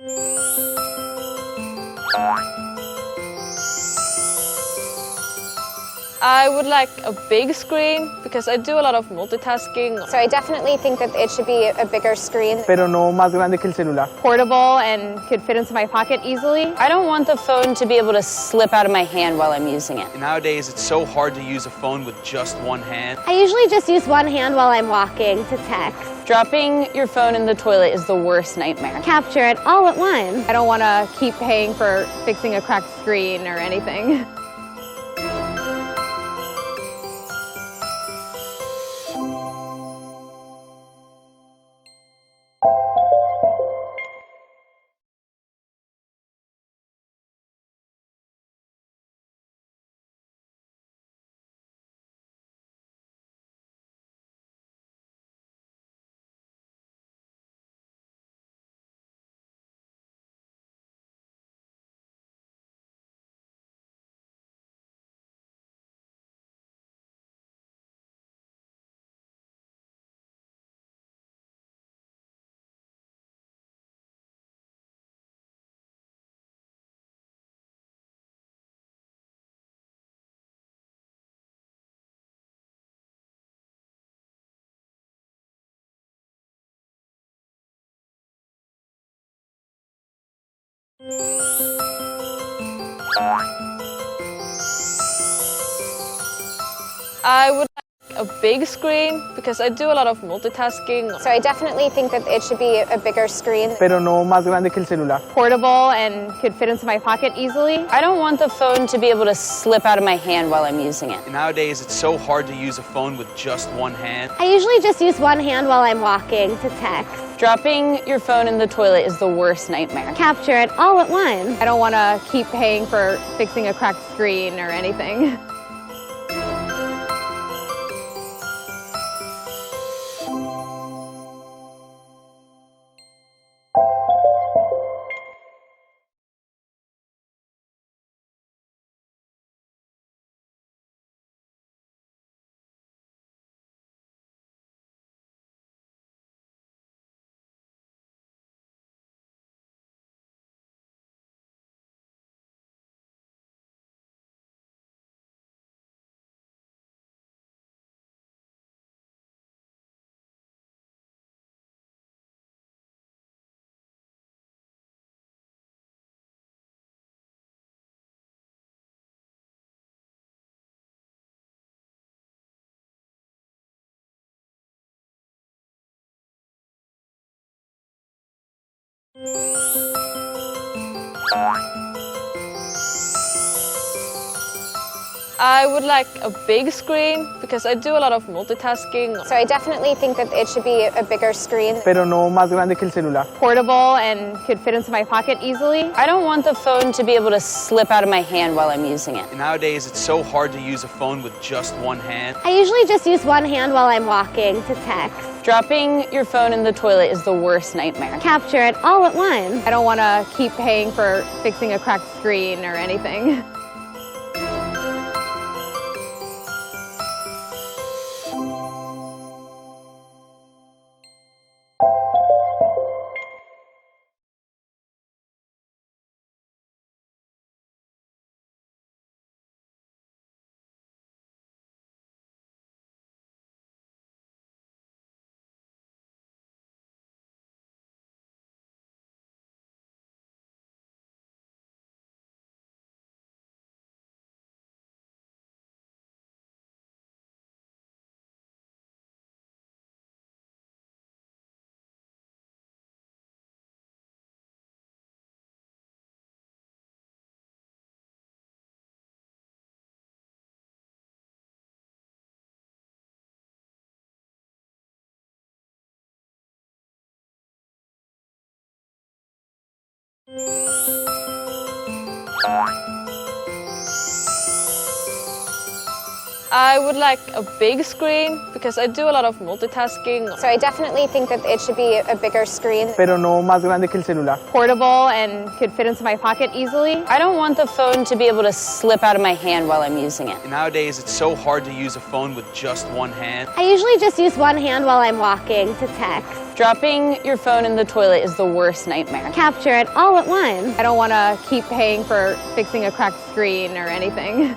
I would like a big screen because I do a lot of multitasking. So I definitely think that it should be a bigger screen. Pero no más grande que el celular. Portable and could fit into my pocket easily. I don't want the phone to be able to slip out of my hand while I'm using it. Nowadays, it's so hard to use a phone with just one hand. I usually just use one hand while I'm walking to text. Dropping your phone in the toilet is the worst nightmare. Capture it all at once. I don't want to keep paying for fixing a cracked screen or anything. I would like a big screen because I do a lot of multitasking. So I definitely think that it should be a bigger screen. Pero no más grande que el celular. Portable and could fit into my pocket easily. I don't want the phone to be able to slip out of my hand while I'm using it. Nowadays, it's so hard to use a phone with just one hand. I usually just use one hand while I'm walking to text. Dropping your phone in the toilet is the worst nightmare. Capture it all at once. I don't want to keep paying for fixing a cracked screen or anything. I would like a big screen because I do a lot of multitasking. So I definitely think that it should be a bigger screen. Pero no más grande que el celular. Portable and could fit into my pocket easily. I don't want the phone to be able to slip out of my hand while I'm using it. Nowadays, it's so hard to use a phone with just one hand. I usually just use one hand while I'm walking to text. Dropping your phone in the toilet is the worst nightmare. Capture it all at once. I don't want to keep paying for fixing a cracked screen or anything. I would like a big screen because I do a lot of multitasking. So I definitely think that it should be a bigger screen. Pero no más grande que el celular. Portable and could fit into my pocket easily. I don't want the phone to be able to slip out of my hand while I'm using it. Nowadays, it's so hard to use a phone with just one hand. I usually just use one hand while I'm walking to text. Dropping your phone in the toilet is the worst nightmare. Capture it all at once. I don't want to keep paying for fixing a cracked screen or anything.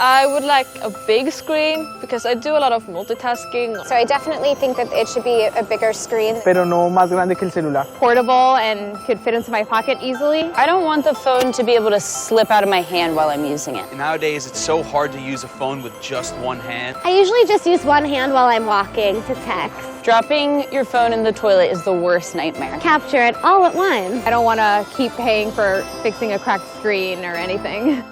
I would like a big screen because I do a lot of multitasking. So I definitely think that it should be a bigger screen. pero no más grande que el celular. Portable and could fit into my pocket easily. I don't want the phone to be able to slip out of my hand while I'm using it. Nowadays, it's so hard to use a phone with just one hand. I usually just use one hand while I'm walking to text. Dropping your phone in the toilet is the worst nightmare. Capture it all at once. I don't want to keep paying for fixing a cracked screen or anything.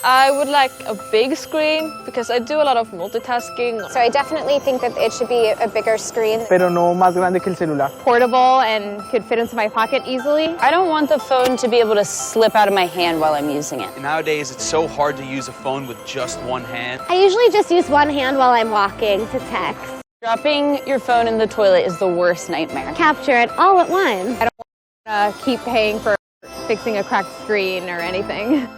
I would like a big screen because I do a lot of multitasking. So I definitely think that it should be a bigger screen. pero no más grande que el celular. Portable and could fit into my pocket easily. I don't want the phone to be able to slip out of my hand while I'm using it. Nowadays, it's so hard to use a phone with just one hand. I usually just use one hand while I'm walking to text. Dropping your phone in the toilet is the worst nightmare. Capture it all at once. I don't want to keep paying for fixing a cracked screen or anything.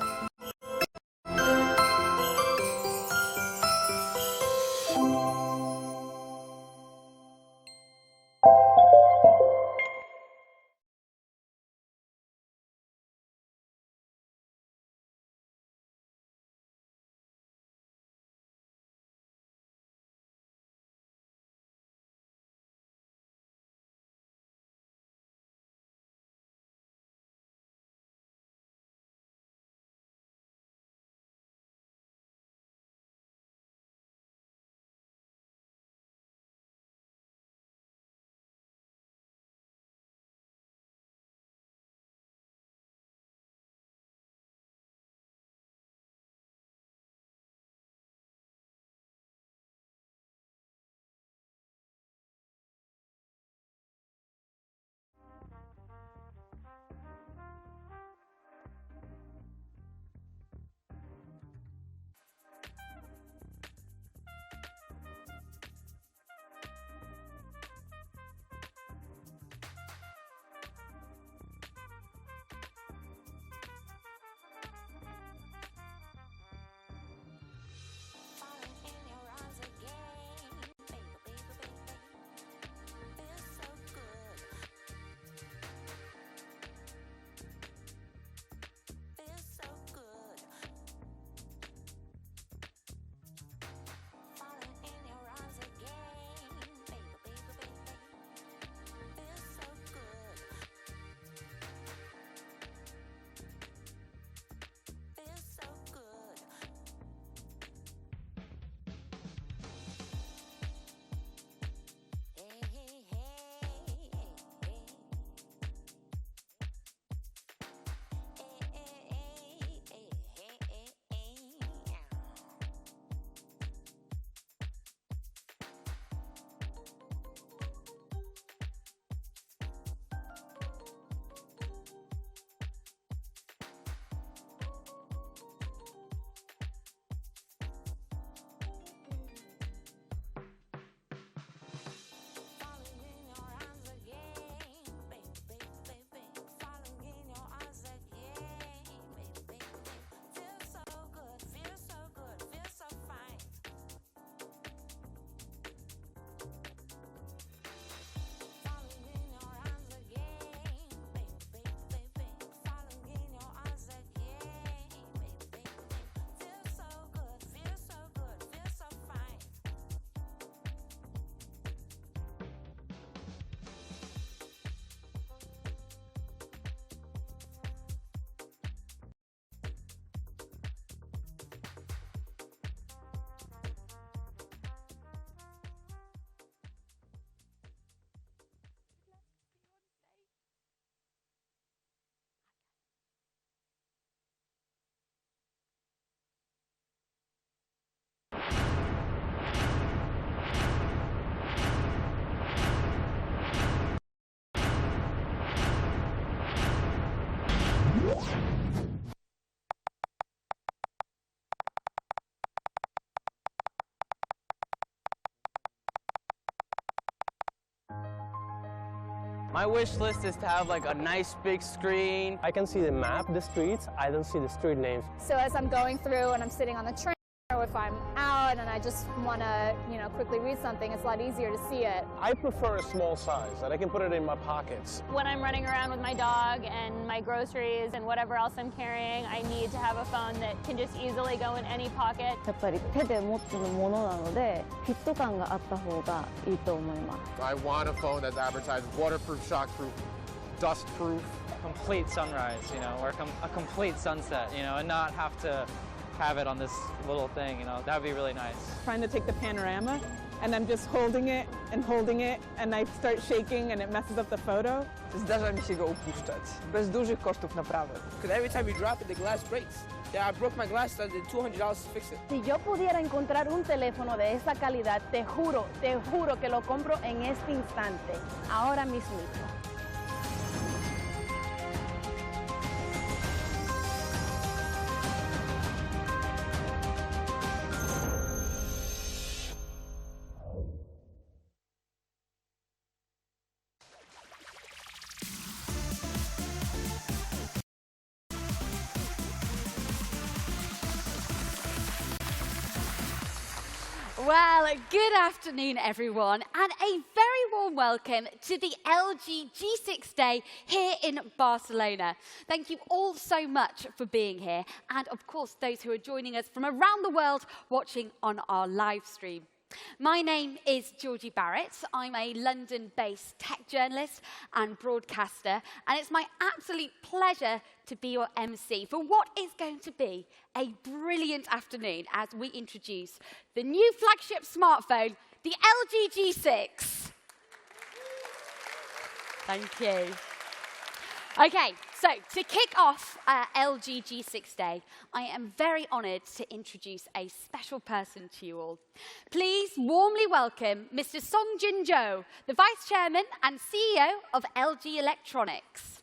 My wish list is to have like a nice big screen. I can see the map, the streets. I don't see the street names. So as I'm going through and I'm sitting on the train, or if I'm out and I just want to, quickly read something, it's a lot easier to see it. I prefer a small size that I can put it in my pockets. When I'm running around with my dog and my groceries and whatever else I'm carrying, I need to have a phone that can just easily go in any pocket. やっぱり手で持つものなので、フィット感があった方がいいと思います。I want a phone that's advertised waterproof, shockproof, dustproof. Complete sunrise, or a complete sunset, and not have to have it on this little thing, that would be really nice. Trying to take the panorama and I'm just holding it and I start shaking and it messes up the photo. Zdarza mi się go upuszczać, bez dużych kosztów naprawy. Because every time you drop it, the glass breaks. Yeah, I broke my glass, I did $200 to fix it. Si yo pudiera encontrar un teléfono de esa calidad, te juro que lo compro en este instante, ahora mismo. Well, good afternoon, everyone, and a very warm welcome to the LG G6 Day here in Barcelona. Thank you all so much for being here, and of course, those who are joining us from around the world watching on our live stream. My name is Jordi Barrett. I'm a London-based tech journalist and broadcaster, and it's my absolute pleasure to be your MC for what is going to be a brilliant afternoon as we introduce the new flagship smartphone, the LG G6. Thank you. Okay, so to kick off LG G6 Day, I am very honoured to introduce a special person to you all. Please warmly welcome Mr. Song Jin Jo, the Vice Chairman and CEO of LG Electronics.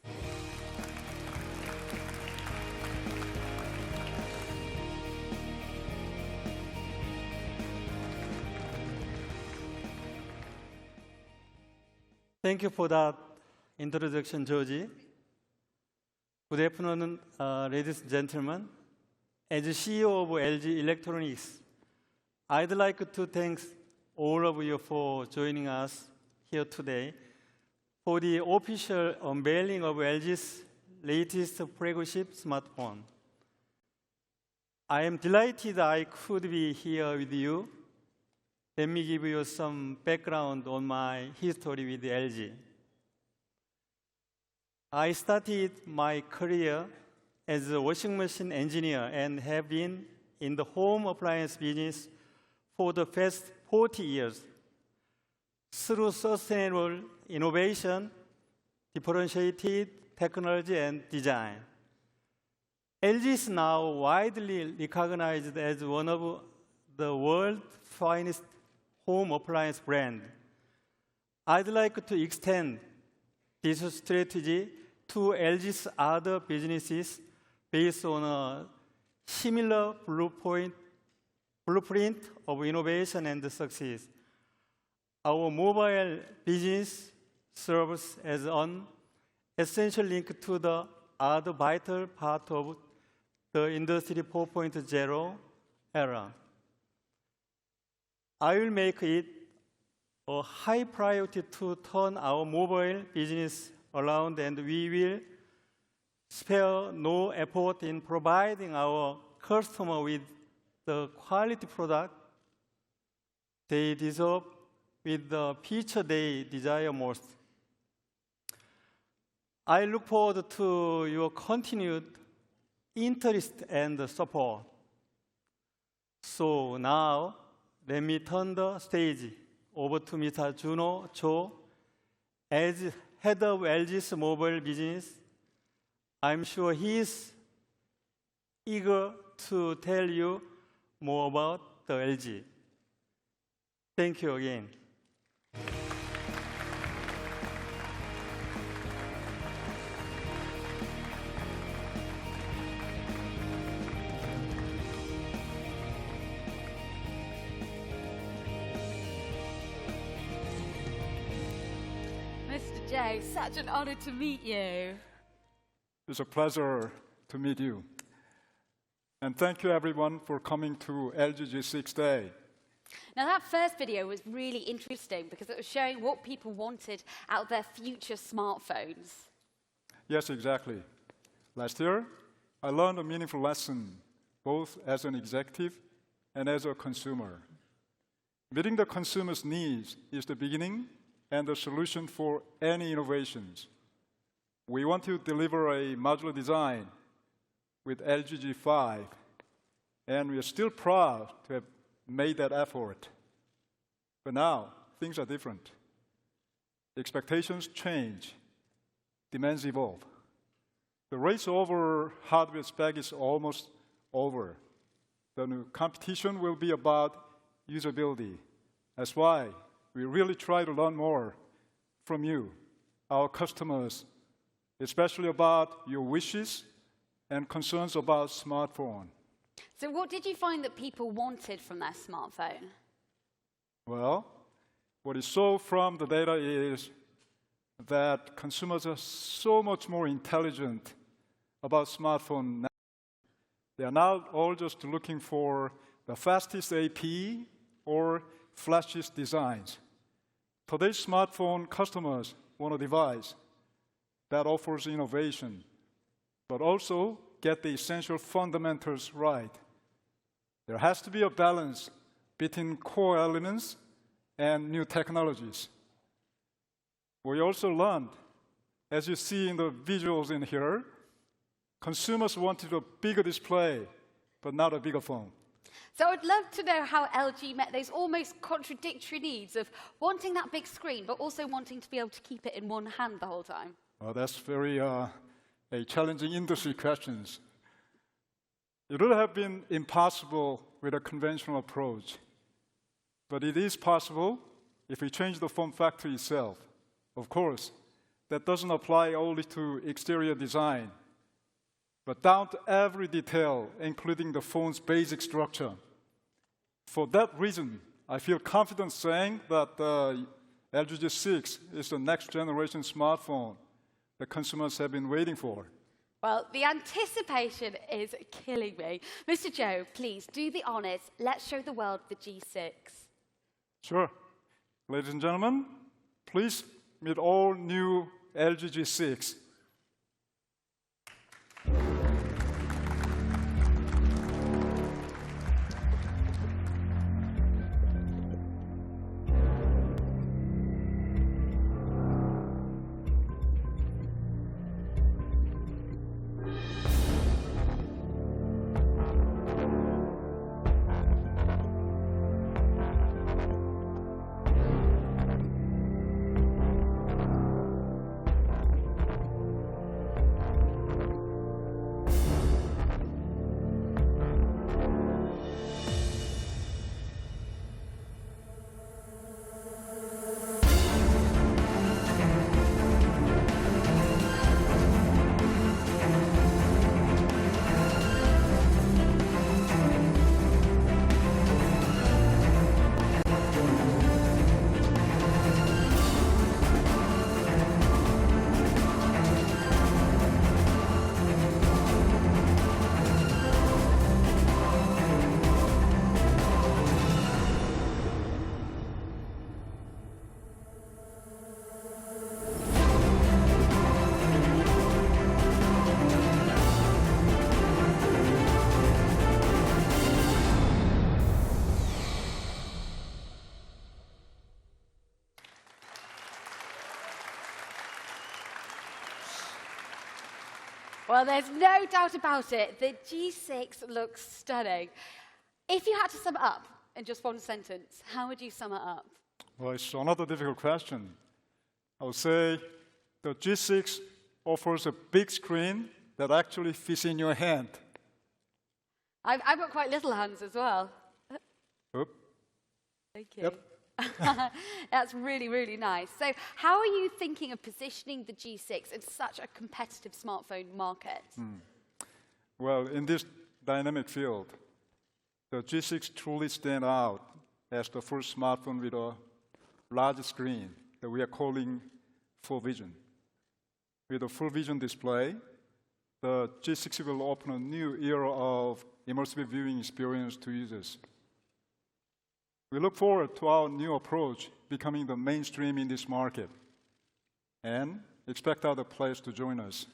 Thank you for that introduction, Jordi. Good afternoon, ladies and gentlemen. As CEO of LG Electronics, I'd like to thank all of you for joining us here today for the official unveiling of LG's latest flagship smartphone. I am delighted I could be here with you. Let me give you some background on my history with LG. I started my career as a washing machine engineer and have been in the home appliance business for the past 40 years. Through sustainable innovation, differentiated technology and design, LG is now widely recognized as one of the world's finest home appliance brands. I'd like to extend this strategy to LG's other businesses based on a similar blueprint of innovation and success. Our mobile business serves as an essential link to the other vital part of the Industry 4.0 era. I will make it a high priority to turn our mobile business around, and we will spare no effort in providing our customers with the quality product they deserve with the feature they desire most. I look forward to your continued interest and support. So now, let me turn the stage over to Mr. Juno Cho. As head of LG's mobile business, I'm sure he is eager to tell you more about the LG. Thank you again. Joe, such an honor to meet you. It's a pleasure to meet you. And thank you everyone for coming to LG G6 Day. Now that first video was really interesting because it was showing what people wanted out of their future smartphones. Yes, exactly. Last year, I learned a meaningful lesson, both as an executive and as a consumer. Meeting the consumer's needs is the beginning and the solution for any innovations. We want to deliver a modular design with LG G5, and we are still proud to have made that effort. But now, things are different. Expectations change, demands evolve. The race over hardware spec is almost over. The new competition will be about usability. That's why we really try to learn more from you, our customers, especially about your wishes and concerns about smartphone. So what did you find that people wanted from their smartphone? Well, what you saw from the data is that consumers are so much more intelligent about smartphone now. They are not all just looking for the fastest APE or flashiest designs. Today's smartphone customers want a device that offers innovation, but also get the essential fundamentals right. There has to be a balance between core elements and new technologies. We also learned, as you see in the visuals in here, consumers wanted a bigger display, but not a bigger phone. So I'd love to know how LG met those almost contradictory needs of wanting that big screen, but also wanting to be able to keep it in one hand the whole time. Well, that's very a challenging industry questions. It would have been impossible with a conventional approach, but it is possible if we change the form factor itself. Of course, that doesn't apply only to exterior design, but down to every detail, including the phone's basic structure. For that reason, I feel confident saying that the LG G6 is the next generation smartphone that consumers have been waiting for. Well, the anticipation is killing me. Mr. Joe, please do the honors. Let's show the world the G6. Sure. Ladies and gentlemen, please meet all new LG G6. Well, there's no doubt about it. The G6 looks stunning. If you had to sum it up in just one sentence, how would you sum it up? Well, it's another difficult question. I would say the G6 offers a big screen that actually fits in your hand. I've got quite little hands as well. Oop. Thank you. Yep. That's really, really nice. So how are you thinking of positioning the G6 in such a competitive smartphone market? Well, in this dynamic field, the G6 truly stands out as the first smartphone with a large screen that we are calling FullVision. With a FullVision display, the G6 will open a new era of immersive viewing experience to users. We look forward to our new approach becoming the mainstream in this market and expect other players to join us.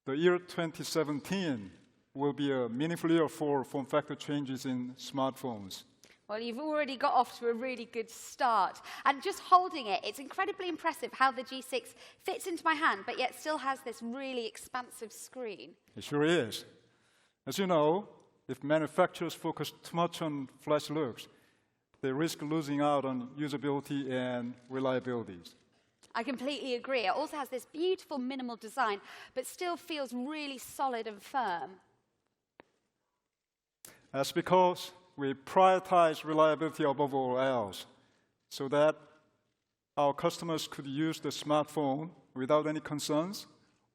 The year 2017 will be a meaningful year for form factor changes in smartphones. Well, you've already got off to a really good start. And just holding it, it's incredibly impressive how the G6 fits into my hand, but yet still has this really expansive screen. It sure is. As you know, if manufacturers focus too much on flash looks, they risk losing out on usability and reliability. I completely agree. It also has this beautiful minimal design, but still feels really solid and firm. That's because we prioritize reliability above all else, so that our customers could use the smartphone without any concerns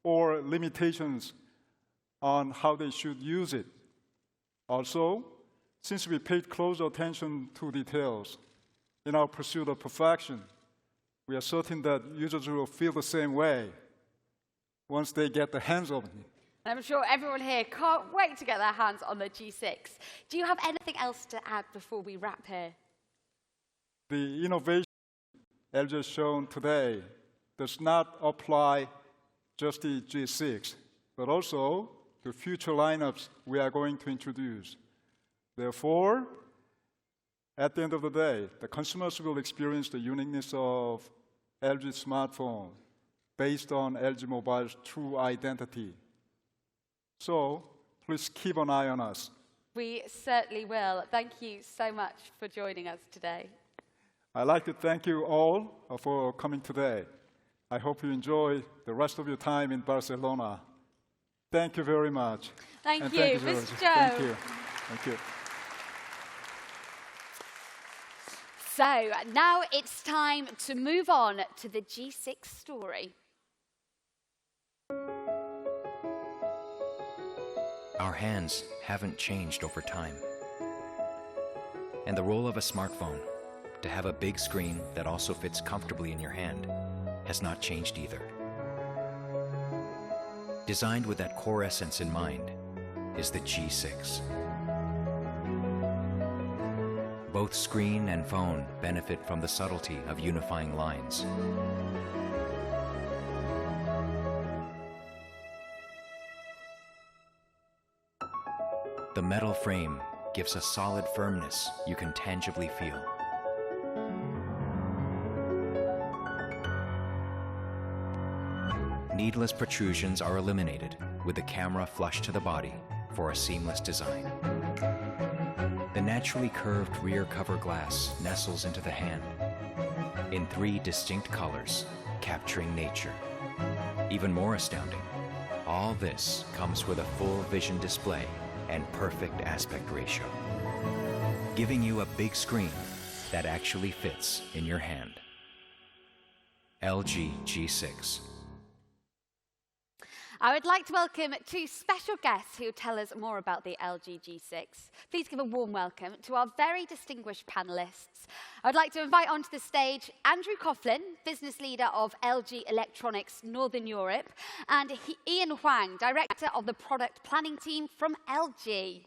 or limitations on how they should use it. Also, since we paid close attention to details in our pursuit of perfection, we are certain that users will feel the same way once they get their hands on it. And I'm sure everyone here can't wait to get their hands on the G6. Do you have anything else to add before we wrap here? The innovation LG has shown today does not apply just to G6, but also to future lineups we are going to introduce. Therefore, at the end of the day, the consumers will experience the uniqueness of LG smartphone based on LG Mobile's true identity. So, please keep an eye on us. We certainly will. Thank you so much for joining us today. I'd like to thank you all for coming today. I hope you enjoy the rest of your time in Barcelona. Thank you very much. Thank And you, thank you, Mr. Jordi. Joe. Thank you. Thank you. So now it's time to move on to the G6 story. Our hands haven't changed over time. And the role of a smartphone, to have a big screen that also fits comfortably in your hand, has not changed either. Designed with that core essence in mind is the G6. Both screen and phone benefit from the subtlety of unifying lines. The metal frame gives a solid firmness you can tangibly feel. Needless protrusions are eliminated with the camera flush to the body for a seamless design. The naturally curved rear cover glass nestles into the hand in 3 distinct colors, capturing nature. Even more astounding, all this comes with a FullVision display and perfect aspect ratio, giving you a big screen that actually fits in your hand. LG G6. I would like to welcome 2 special guests who will tell us more about the LG G6. Please give a warm welcome to our very distinguished panelists. I would like to invite onto the stage Andrew Coughlin, business leader of LG Electronics Northern Europe, and Ian Huang, director of the product planning team from LG.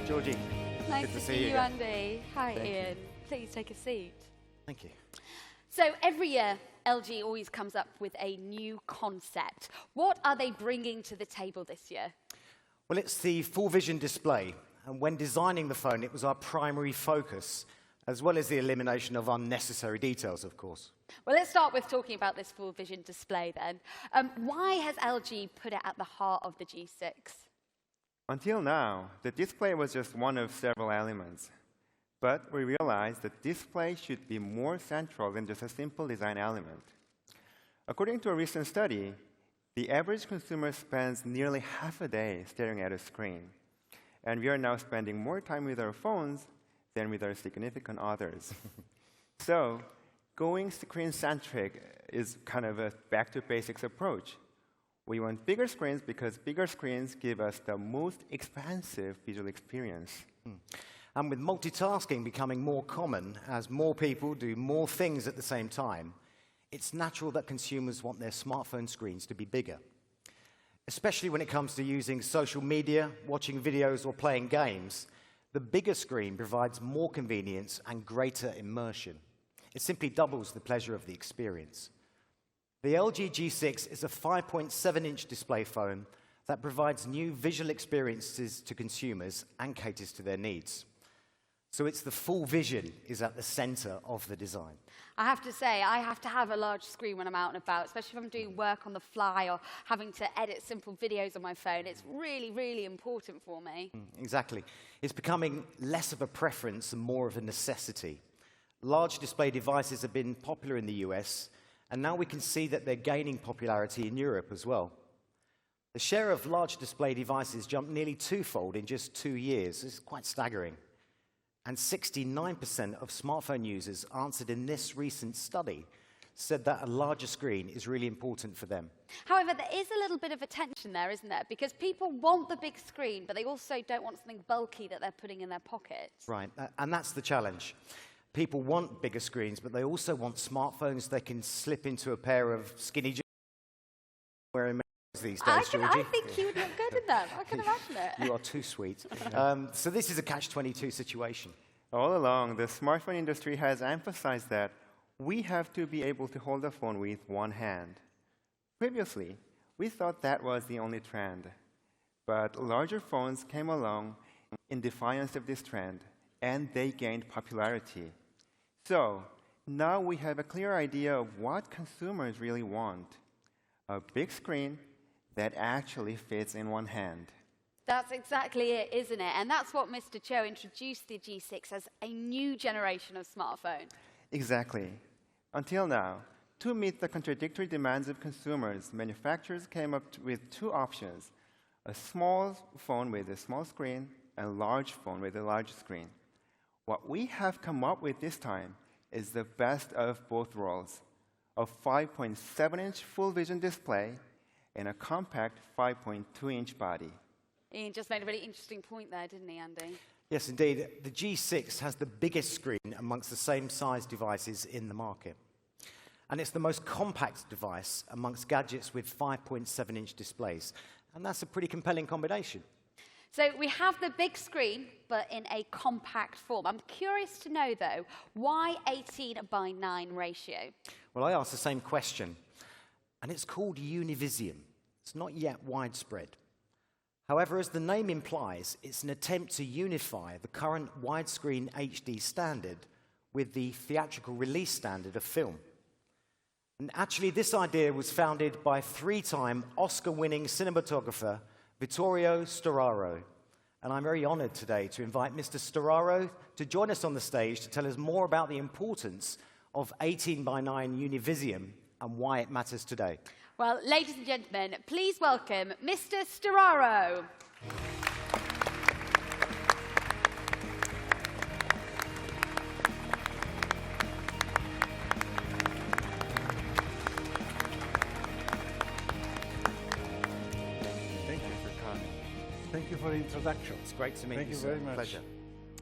Jordi. Nice Good to see see you, again. Andy. Hi, Thank you. Ian. Please take a seat. Thank you. So every year, LG always comes up with a new concept. What are they bringing to the table this year? Well, it's the FullVision display. And when designing the phone, it was our primary focus, as well as the elimination of unnecessary details, of course. Well, let's start with talking about this FullVision display then. Why has LG put it at the heart of the G6? Until now, the display was just one of several elements. But we realized that display should be more central than just a simple design element. According to a recent study, the average consumer spends nearly half a day staring at a screen. And we are now spending more time with our phones than with our significant others. So, going screen-centric is kind of a back-to-basics approach. We want bigger screens because bigger screens give us the most expansive visual experience. And with multitasking becoming more common as more people do more things at the same time, it's natural that consumers want their smartphone screens to be bigger. Especially when it comes to using social media, watching videos, or playing games, the bigger screen provides more convenience and greater immersion. It simply doubles the pleasure of the experience. The LG G6 is a 5.7-inch display phone that provides new visual experiences to consumers and caters to their needs. So it's the FullVision is at the center of the design. I have to say, I have to have a large screen when I'm out and about, especially if I'm doing work on the fly or having to edit simple videos on my phone. It's really, really important for me. Exactly. It's becoming less of a preference and more of a necessity. Large display devices have been popular in the US, and now we can see that they're gaining popularity in Europe as well. The share of large display devices jumped nearly twofold in just 2 years. It's quite staggering. And 69% of smartphone users answered in this recent study said that a larger screen is really important for them. However, there is a little bit of a tension there, isn't there? Because people want the big screen, but they also don't want something bulky that they're putting in their pockets. Right, and that's the challenge. People want bigger screens, but they also want smartphones they can slip into a pair of skinny jeans wearing these days, Jordi. I think you would look good in them. I can imagine it. You are too sweet. So this is a catch-22 situation. All along, the smartphone industry has emphasized that we have to be able to hold the phone with one hand. Previously, we thought that was the only trend. But larger phones came along in defiance of this trend, and they gained popularity. So now we have a clear idea of what consumers really want: a big screen that actually fits in one hand. That's exactly it, isn't it? And that's what Mr. Cho introduced the G6 as, a new generation of smartphone. Exactly. Until now, to meet the contradictory demands of consumers, manufacturers came up with two options: a small phone with a small screen and a large phone with a large screen. What we have come up with this time is the best of both worlds: a 5.7-inch FullVision display and a compact 5.2-inch body. Ian just made a really interesting point there, didn't he, Andy? Yes, indeed. The G6 has the biggest screen amongst the same size devices in the market. And it's the most compact device amongst gadgets with 5.7-inch displays. And that's a pretty compelling combination. So we have the big screen, but in a compact form. I'm curious to know, though, why 18:9 ratio? Well, I asked the same question. And it's called univisium. It's not yet widespread. However, as the name implies, it's an attempt to unify the current widescreen HD standard with the theatrical release standard of film. And actually, this idea was founded by 3-time Oscar-winning cinematographer Vittorio Storaro. And I'm very honored today to invite Mr. Storaro to join us on the stage to tell us more about the importance of 18:9 univisium and why it matters today. Well, ladies and gentlemen, please welcome Mr. Storaro. Thank you for coming. Thank you for the introduction. It's great to meet you. Thank you very much. Pleasure.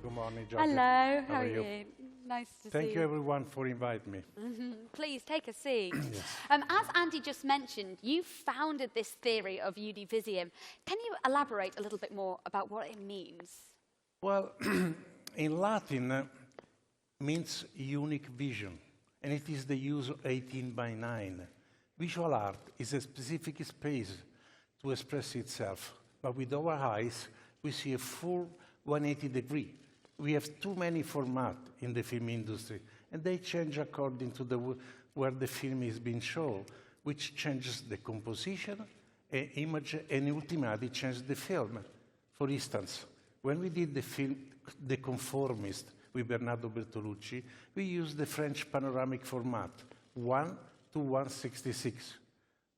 Good morning, Jordi. Hello, how are you? Nice to see you. Thank you, everyone, for inviting me. Please, take a seat. Yes. As Andy just mentioned, you founded this theory of univisium. Can you elaborate a little bit more about what it means? Well, in Latin, means unique vision, and it is the use of 18:9. Visual art is a specific space to express itself, but with our eyes, we see a full 180 degree. We have too many formats in the film industry, and they change according to where the film is being shown, which changes the composition, image, and ultimately changes the film. For instance, when we did the film The Conformist with Bernardo Bertolucci, we used the French panoramic format, 1:166.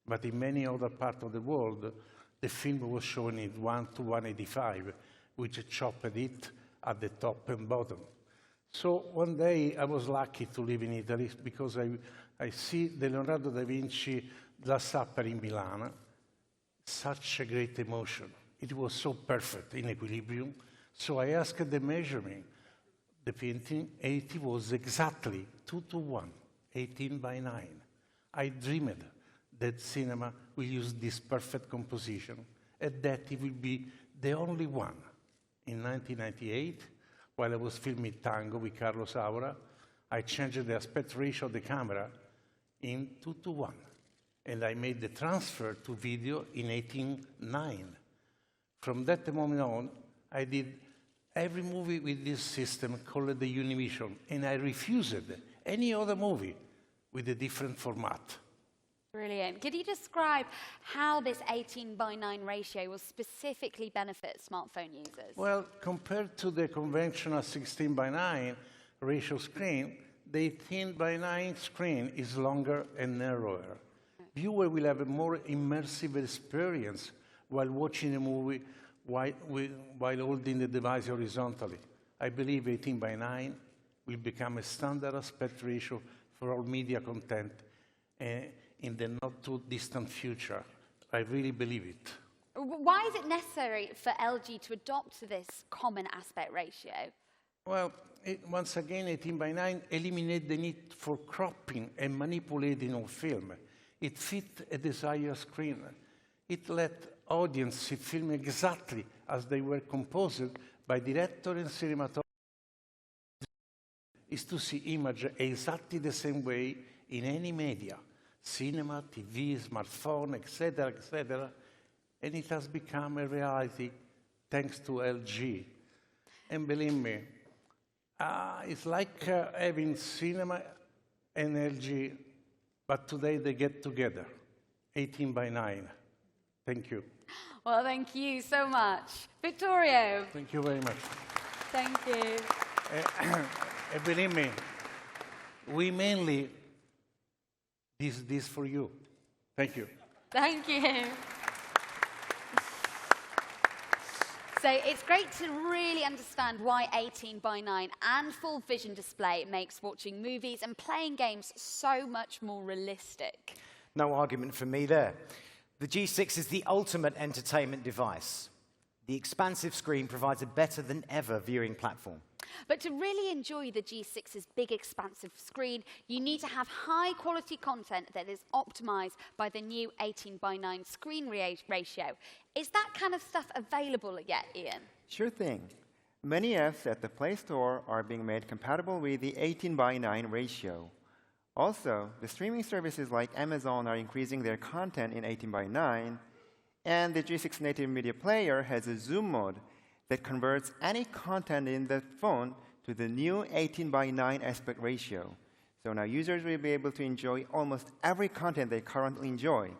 But in many other parts of the world, the film was shown in 1:185, which chopped it at the top and bottom. So one day I was lucky to live in Italy because I see the Leonardo da Vinci Last Supper in Milan. Such a great emotion. It was so perfect in equilibrium. So I asked the measurement, the painting, and it was exactly 2:1, 18:9. I dreamed that cinema will use this perfect composition and that it will be the only one. In 1998, while I was filming Tango with Carlos Saura, I changed the aspect ratio of the camera in 2:1. And I made the transfer to video in 18:9. From that moment on, I did every movie with this system called the Univision, and I refused any other movie with a different format. Brilliant. Could you describe how this 18:9 ratio will specifically benefit smartphone users? Well, compared to the conventional 16:9 ratio screen, the 18:9 screen is longer and narrower. Viewer will have a more immersive experience while watching a movie while holding the device horizontally. I believe 18:9 will become a standard aspect ratio for all media content in the not-too-distant future. I really believe it. Why is it necessary for LG to adopt this common aspect ratio? Well, once again, 18:9 eliminates the need for cropping and manipulating on film. It fit a desired screen. It let audience see film exactly as they were composed by director and cinematographer. Is to see image exactly the same way in any media, cinema, TV, smartphone, etc., etc. And it has become a reality thanks to LG. And believe me, it's like having cinema and LG, but today they get together, 18:9. Thank you. Well, thank you so much. Vittorio. Thank you very much. Thank you. And believe me, we mainly this for you. Thank you. Thank you. So it's great to really understand why 18:9 and full vision display makes watching movies and playing games so much more realistic. No argument from me there. The G6 is the ultimate entertainment device. The expansive screen provides a better than ever viewing platform. But to really enjoy the G6's big expansive screen, you need to have high quality content that is optimized by the new 18:9 screen ratio. Is that kind of stuff available yet, Ian? Sure thing. Many apps at the Play Store are being made compatible with the 18:9 ratio. Also, the streaming services like Amazon are increasing their content in 18:9, and the G6 native media player has a zoom mode that converts any content in the phone to the new 18:9 aspect ratio. So now users will be able to enjoy almost every content they currently enjoy,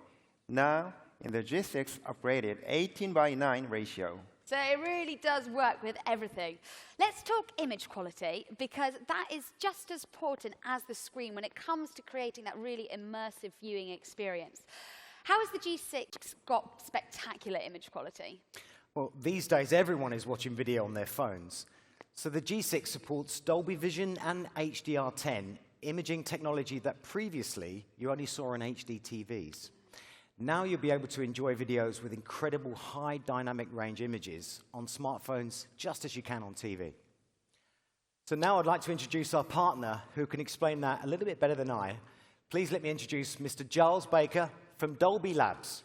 now in the G6 upgraded 18:9 ratio. So it really does work with everything. Let's talk image quality, because that is just as important as the screen when it comes to creating that really immersive viewing experience. How has the G6 got spectacular image quality? Well, these days everyone is watching video on their phones. So the G6 supports Dolby Vision and HDR10, imaging technology that previously you only saw on HD TVs. Now you'll be able to enjoy videos with incredible high dynamic range images on smartphones just as you can on TV. So now I'd like to introduce our partner who can explain that a little bit better than I. Please let me introduce Mr. Giles Baker from Dolby Labs.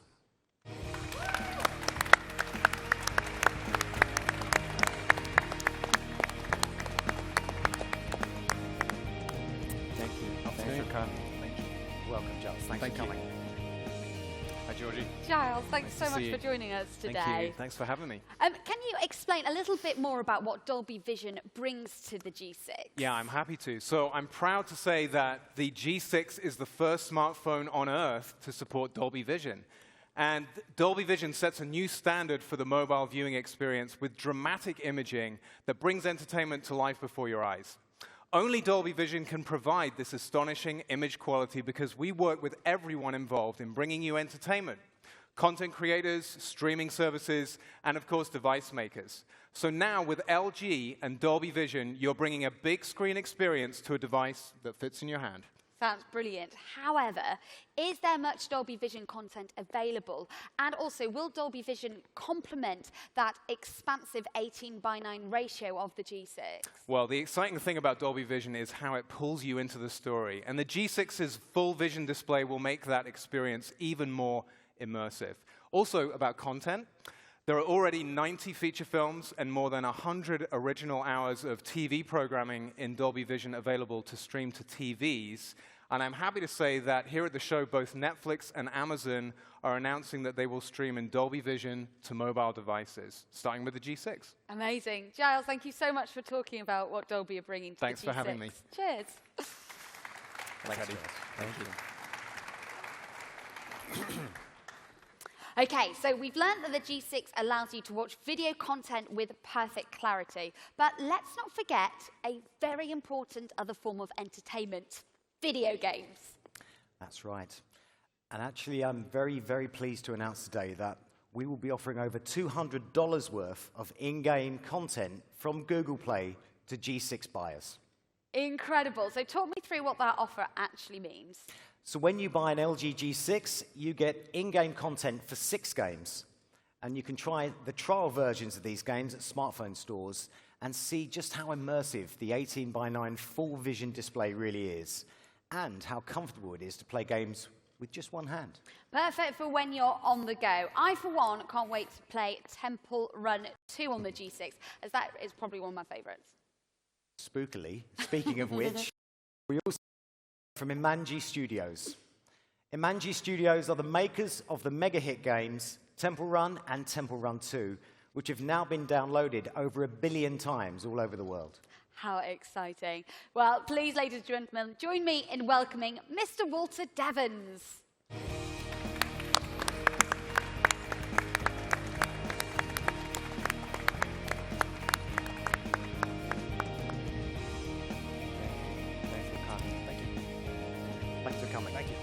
Thank you. Thanks for coming. Thank you. Welcome, Giles. Thanks for coming. Hi, Jordi. Giles, thanks so Nice to much see for you. joining us today. Thank you. Thanks for having me. Can you explain a little bit more about what Dolby Vision brings to the G6? Yeah, I'm happy to. So I'm proud to say that the G6 is the first smartphone on Earth to support Dolby Vision. And Dolby Vision sets a new standard for the mobile viewing experience with dramatic imaging that brings entertainment to life before your eyes. Only Dolby Vision can provide this astonishing image quality because we work with everyone involved in bringing you entertainment. content creators, streaming services, and of course, device makers. So now with LG and Dolby Vision, you're bringing a big screen experience to a device that fits in your hand. Sounds brilliant. However, is there much Dolby Vision content available? And also, will Dolby Vision complement that expansive 18:9 ratio of the G6? Well, the exciting thing about Dolby Vision is how it pulls you into the story. And the G6's FullVision display will make that experience even more immersive. Also, about content, there are already 90 feature films and more than 100 original hours of TV programming in Dolby Vision available to stream to TVs. And I'm happy to say that here at the show, both Netflix and Amazon are announcing that they will stream in Dolby Vision to mobile devices, starting with the G6. Amazing. Giles, thank you so much for talking about what Dolby are bringing to Thanks the G6. for having me. Cheers. Thank you. Thank you. Okay, so we've learned that the G6 allows you to watch video content with perfect clarity. But let's not forget a very important other form of entertainment, video games. That's right. And actually, I'm very, very pleased to announce today that we will be offering over $200 worth of in-game content from Google Play to G6 buyers. Incredible. So talk me through what that offer actually means. So when you buy an LG G6, you get in-game content for 6 games. And you can try the trial versions of these games at smartphone stores and see just how immersive the 18:9 FullVision display really is, and how comfortable it is to play games with just one hand. Perfect for when you're on the go. I, for one, can't wait to play Temple Run 2 on the G6, as that is probably one of my favorites. Spookily, speaking of which, we also from Imanji Studios. Imanji Studios are the makers of the mega hit games Temple Run and Temple Run 2, which have now been downloaded over 1 billion times all over the world. How exciting. Well, please, ladies and gentlemen, join me in welcoming Mr. Walter Devons. Thanks for coming. Thank you.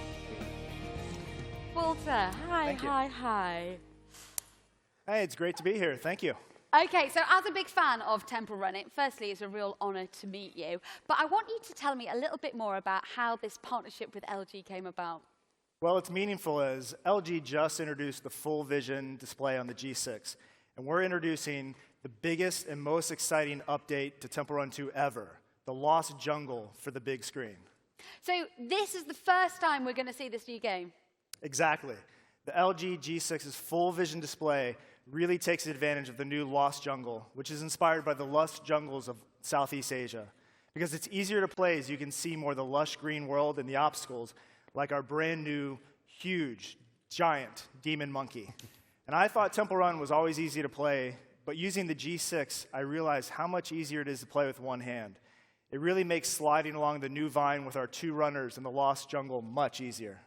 Walter, hi, Thank you. hi. Hey, it's great to be here. Thank you. Okay, so as a big fan of Temple Run, firstly, it's a real honor to meet you. But I want you to tell me a little bit more about how this partnership with LG came about. Well, it's meaningful as LG just introduced the FullVision display on the G6. And we're introducing the biggest and most exciting update to Temple Run 2 ever, the Lost Jungle for the big screen. So this is the first time we're going to see this new game. Exactly. The LG G6's FullVision display really takes advantage of the new Lost Jungle, which is inspired by the lush jungles of Southeast Asia. Because it's easier to play as you can see more of the lush green world and the obstacles, like our brand new, huge, giant demon monkey. And I thought Temple Run was always easy to play, but using the G6, I realized how much easier it is to play with one hand. It really makes sliding along the new vine with our 2 runners in the Lost Jungle much easier.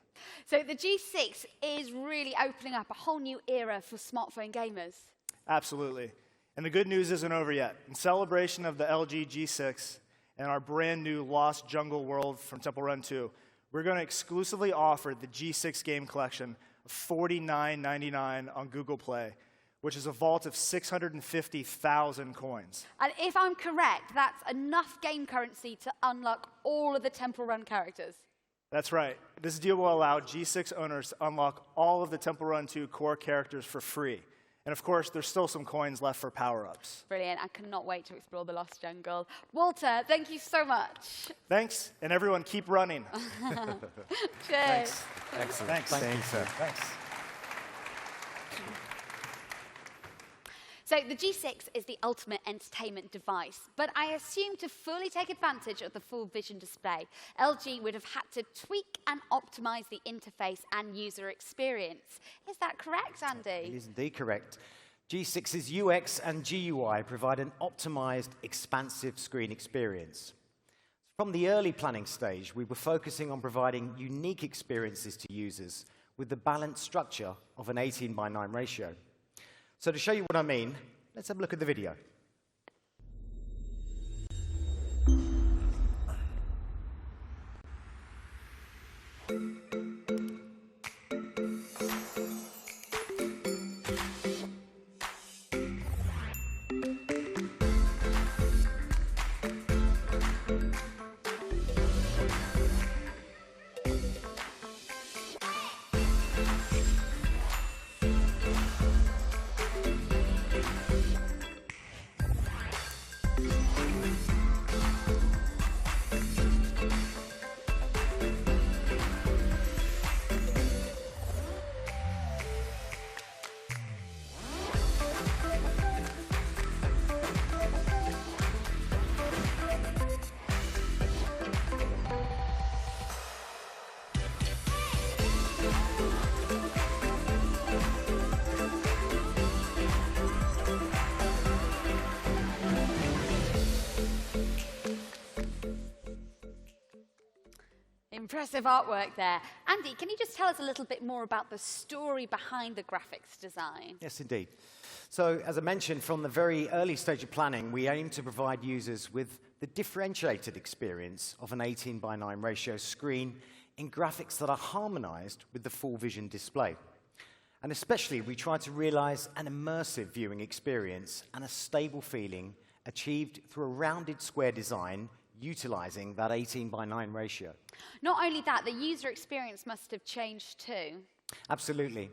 So the G6 is really opening up a whole new era for smartphone gamers. Absolutely. And the good news isn't over yet. In celebration of the LG G6 and our brand new Lost Jungle world from Temple Run 2, we're going to exclusively offer the G6 game collection of $49.99 on Google Play, which is a vault of 650,000 coins. And if I'm correct, that's enough game currency to unlock all of the Temple Run characters. That's right. This deal will allow G6 owners to unlock all of the Temple Run 2 core characters for free. And of course, there's still some coins left for power-ups. Brilliant. I cannot wait to explore the Lost Jungle. Walter, thank you so much. Thanks. And everyone, keep running. Cheers. Thanks. Excellent. Thanks. Thank you, sir. Thanks. So the G6 is the ultimate entertainment device, but I assume to fully take advantage of the FullVision display, LG would have had to tweak and optimize the interface and user experience. Is that correct, Andy? It is indeed correct. G6's UX and GUI provide an optimized, expansive screen experience. From the early planning stage, we were focusing on providing unique experiences to users with the balanced structure of an 18:9 ratio. So to show you what I mean, let's have a look at the video. Impressive artwork there. Andy, can you just tell us a little bit more about the story behind the graphics design? Yes, indeed. So, as I mentioned, from the very early stage of planning, we aim to provide users with the differentiated experience of an 18:9 ratio screen in graphics that are harmonized with the FullVision display. And especially, we try to realize an immersive viewing experience and a stable feeling achieved through a rounded square design utilizing that 18:9 ratio. Not only that, the user experience must have changed too. Absolutely.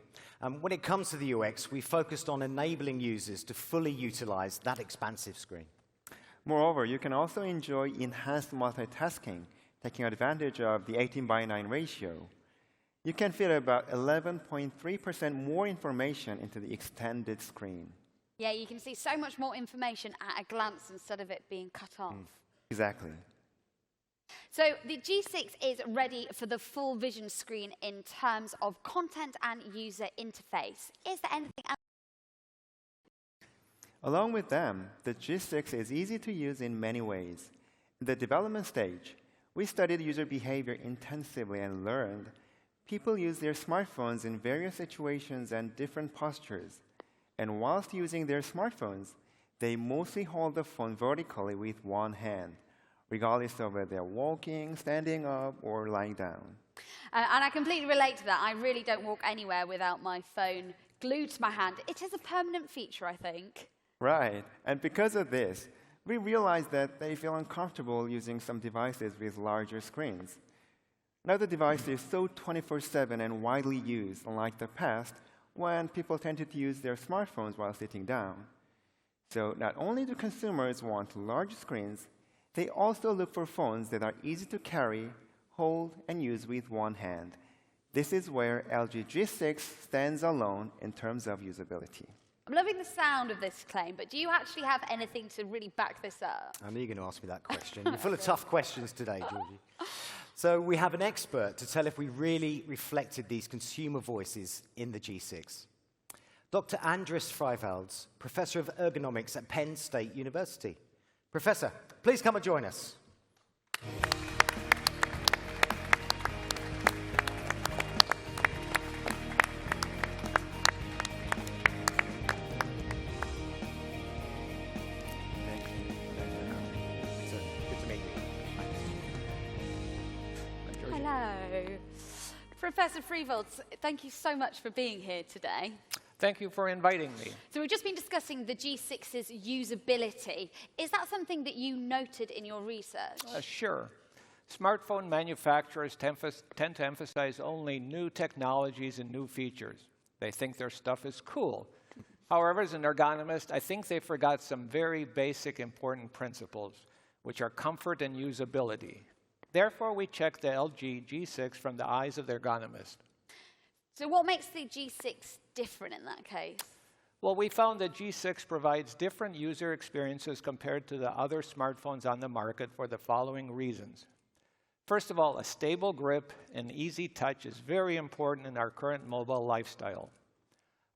When it comes to the UX, we focused on enabling users to fully utilize that expansive screen. Moreover, you can also enjoy enhanced multitasking, taking advantage of the 18:9 ratio. You can fit about 11.3% more information into the extended screen. Yeah, you can see so much more information at a glance instead of it being cut off. Exactly. So the G6 is ready for the FullVision screen in terms of content and user interface. Is there anything else? Along with them, the G6 is easy to use in many ways. In the development stage, we studied user behavior intensively and learned people use their smartphones in various situations and different postures. And whilst using their smartphones, they mostly hold the phone vertically with one hand, regardless of whether they're walking, standing up, or lying down. And I completely relate to that. I really don't walk anywhere without my phone glued to my hand. It is a permanent feature, I think. Right. And because of this, we realized that they feel uncomfortable using some devices with larger screens. Now the device is so 24/7 and widely used, unlike the past, when people tended to use their smartphones while sitting down. So not only do consumers want large screens, they also look for phones that are easy to carry, hold, and use with one hand. This is where LG G6 stands alone in terms of usability. I'm loving the sound of this claim, but do you actually have anything to really back this up? I knew you were going to ask me that question. You're full of tough questions today, Jordi. So we have an expert to tell if we really reflected these consumer voices in the G6. Dr. Andris Freivalds, Professor of Ergonomics at Penn State University. Professor, please come and join us. Hello. Professor Freivalds, thank you so much for being here today. Thank you for inviting me. So we've just been discussing the G6's usability. Is that something that you noted in your research? Sure. Smartphone manufacturers tend to emphasize only new technologies and new features. They think their stuff is cool. However, as an ergonomist, I think they forgot some very basic important principles, which are comfort and usability. Therefore, we check the LG G6 from the eyes of the ergonomist. So what makes the G6 different in that case? Well, we found that G6 provides different user experiences compared to the other smartphones on the market for the following reasons. First of all, a stable grip and easy touch is very important in our current mobile lifestyle.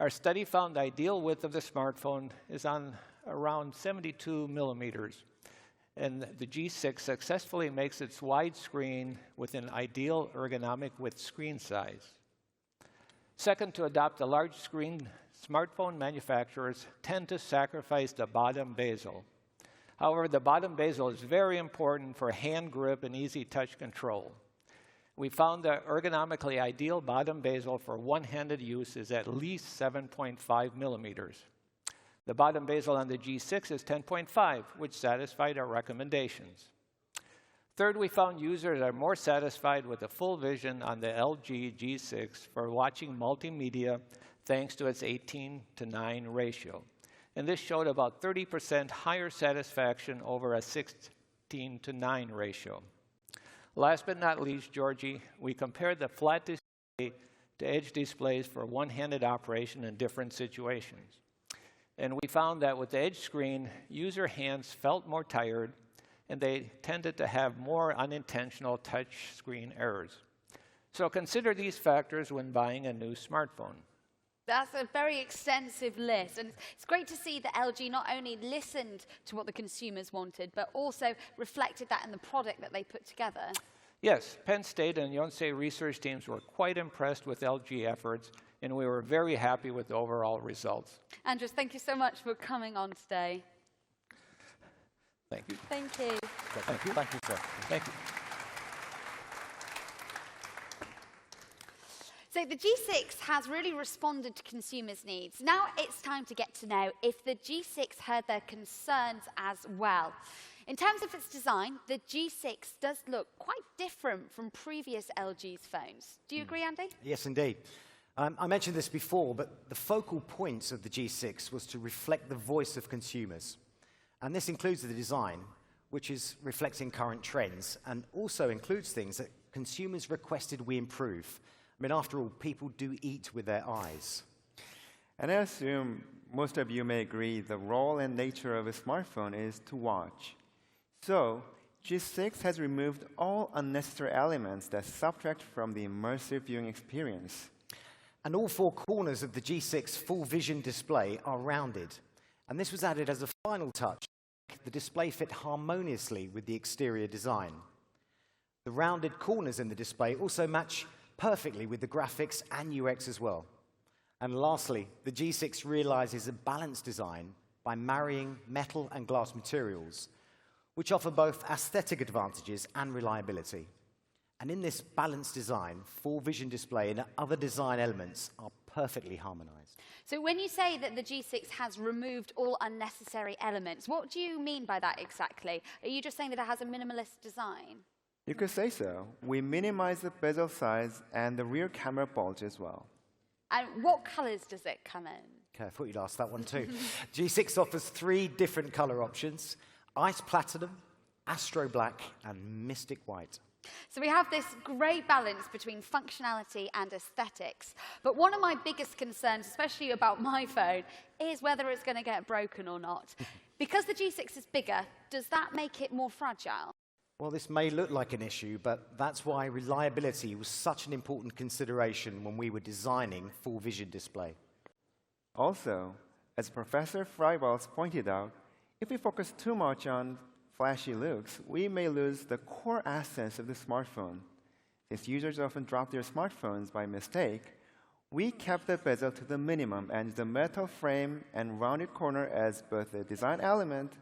Our study found the ideal width of the smartphone is on around 72 millimeters. And the G6 successfully makes its widescreen with an ideal ergonomic width screen size. Second, to adopt a large screen, smartphone manufacturers tend to sacrifice the bottom bezel. However, the bottom bezel is very important for hand grip and easy touch control. We found the ergonomically ideal bottom bezel for one-handed use is at least 7.5 millimeters. The bottom bezel on the G6 is 10.5, which satisfied our recommendations. Third, we found users are more satisfied with the FullVision on the LG G6 for watching multimedia thanks to its 18:9 ratio. And this showed about 30% higher satisfaction over a 16:9 ratio. Last but not least, Jordi, we compared the flat display to edge displays for one-handed operation in different situations. And we found that with the edge screen, user hands felt more tired, and they tended to have more unintentional touch screen errors. So consider these factors when buying a new smartphone. That's a very extensive list, and it's great to see that LG not only listened to what the consumers wanted, but also reflected that in the product that they put together. Yes, Penn State and Yonsei research teams were quite impressed with LG efforts, and we were very happy with the overall results. Andres, thank you so much for coming on today. Thank you. Thank you. Thank you. Thank you, sir. Thank you. So the G6 has really responded to consumers' needs. Now it's time to get to know if the G6 heard their concerns as well. In terms of its design, the G6 does look quite different from previous LG's phones. Do you agree, Andy? Yes, indeed. I mentioned this before, but the focal point of the G6 was to reflect the voice of consumers. And this includes the design, which is reflecting current trends, and also includes things that consumers requested we improve. I mean, after all, people do eat with their eyes. And I assume most of you may agree the role and nature of a smartphone is to watch. So, G6 has removed all unnecessary elements that subtract from the immersive viewing experience. And all four corners of the G6 FullVision display are rounded. And this was added as a final touch to make the display fit harmoniously with the exterior design. The rounded corners in the display also match perfectly with the graphics and UX as well. And lastly, the G6 realizes a balanced design by marrying metal and glass materials, which offer both aesthetic advantages and reliability. And in this balanced design, FullVision display and other design elements are perfectly harmonized. So when you say that the G6 has removed all unnecessary elements, what do you mean by that exactly? Are you just saying that it has a minimalist design? You could say so. We minimize the bezel size and the rear camera bulge as well. And what colors does it come in? Okay, I thought you'd ask that one too. G6 offers 3 different color options: Ice Platinum, Astro Black, and Mystic White. So we have this great balance between functionality and aesthetics. But one of my biggest concerns, especially about my phone, is whether it's going to get broken or not. Because the G6 is bigger, does that make it more fragile? Well, this may look like an issue, but that's why reliability was such an important consideration when we were designing FullVision display. Also, as Professor Freiwald pointed out, if we focus too much on flashy looks, we may lose the core essence of the smartphone. Since users often drop their smartphones by mistake, we kept the bezel to the minimum and the metal frame and rounded corner as both a design element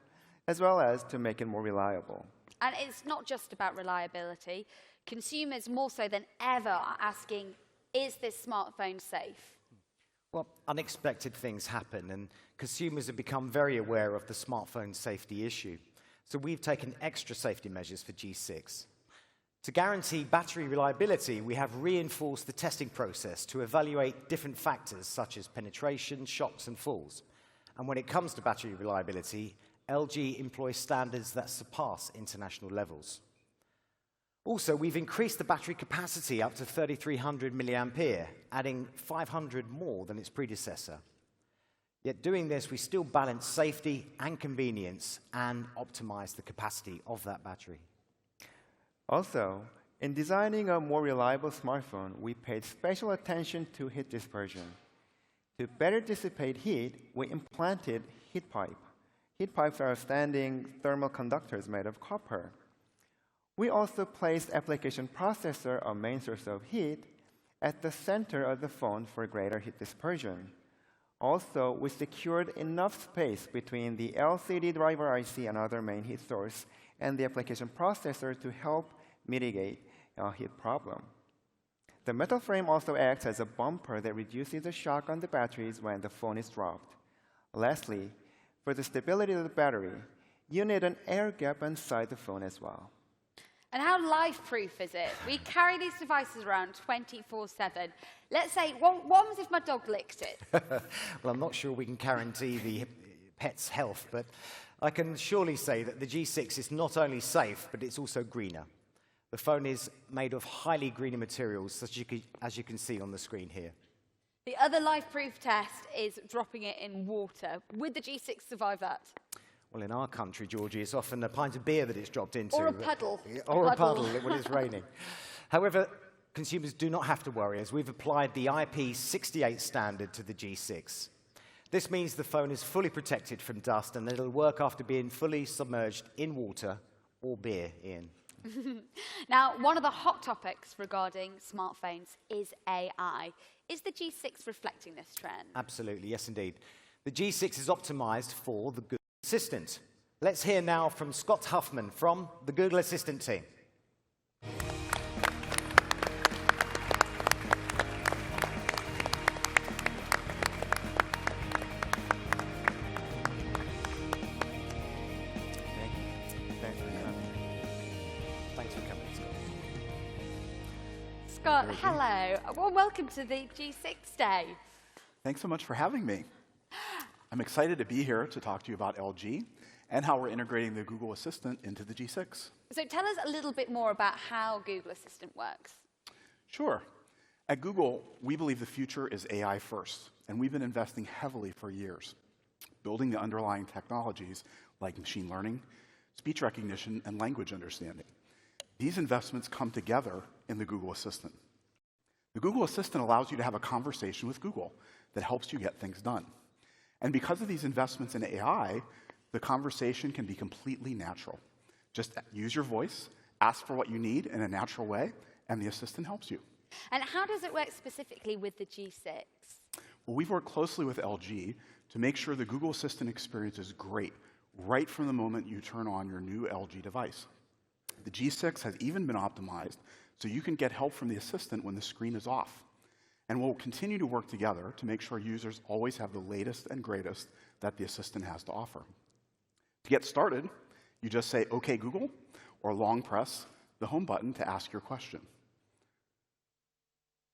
as well as to make it more reliable. And it's not just about reliability. Consumers, more so than ever, are asking, is this smartphone safe? Well, unexpected things happen, and consumers have become very aware of the smartphone safety issue. So we've taken extra safety measures for G6. To guarantee battery reliability, we have reinforced the testing process to evaluate different factors such as penetration, shocks, and falls. And when it comes to battery reliability, LG employs standards that surpass international levels. Also, we've increased the battery capacity up to 3,300 milliampere, adding 500 more than its predecessor. Yet doing this, we still balance safety and convenience and optimize the capacity of that battery. Also, in designing a more reliable smartphone, we paid special attention to heat dispersion. To better dissipate heat, we implanted heat pipe. Heat pipes are standing thermal conductors made of copper. We also placed application processor, a main source of heat, at the center of the phone for greater heat dispersion. Also, we secured enough space between the LCD driver IC and other main heat source and the application processor to help mitigate a heat problem. The metal frame also acts as a bumper that reduces the shock on the batteries when the phone is dropped. Lastly, for the stability of the battery, you need an air gap inside the phone as well. And how life-proof is it? We carry these devices around 24/7. Let's say, what happens if my dog licked it? Well, I'm not sure we can guarantee the pet's health, but I can surely say that the G6 is not only safe, but it's also greener. The phone is made of highly greener materials, as you can see on the screen here. The other life-proof test is dropping it in water. Would the G6 survive that? Well, in our country, Jordi, it's often a pint of beer that it's dropped into. Or a puddle. Or a puddle when it's raining. However, consumers do not have to worry, as we've applied the IP68 standard to the G6. This means the phone is fully protected from dust, and it'll work after being fully submerged in water or beer, Ian. Now, one of the hot topics regarding smartphones is AI. Is the G6 reflecting this trend? Absolutely, yes indeed. The G6 is optimized for the Google Assistant. Let's hear now from Scott Huffman from the Google Assistant team. Thanks for coming, Scott. Scott, hello. Well, welcome to the G6 Day. Thanks so much for having me. I'm excited to be here to talk to you about LG and how we're integrating the Google Assistant into the G6. So tell us a little bit more about how Google Assistant works. Sure. At Google, we believe the future is AI first, and we've been investing heavily for years, building the underlying technologies like machine learning, speech recognition, and language understanding. These investments come together in the Google Assistant. The Google Assistant allows you to have a conversation with Google that helps you get things done. And because of these investments in AI, the conversation can be completely natural. Just use your voice, ask for what you need in a natural way, and the assistant helps you. And how does it work specifically with the G6? Well, we've worked closely with LG to make sure the Google Assistant experience is great right from the moment you turn on your new LG device. The G6 has even been optimized so you can get help from the assistant when the screen is off. And we'll continue to work together to make sure users always have the latest and greatest that the assistant has to offer. To get started, you just say, OK, Google, or long press the home button to ask your question.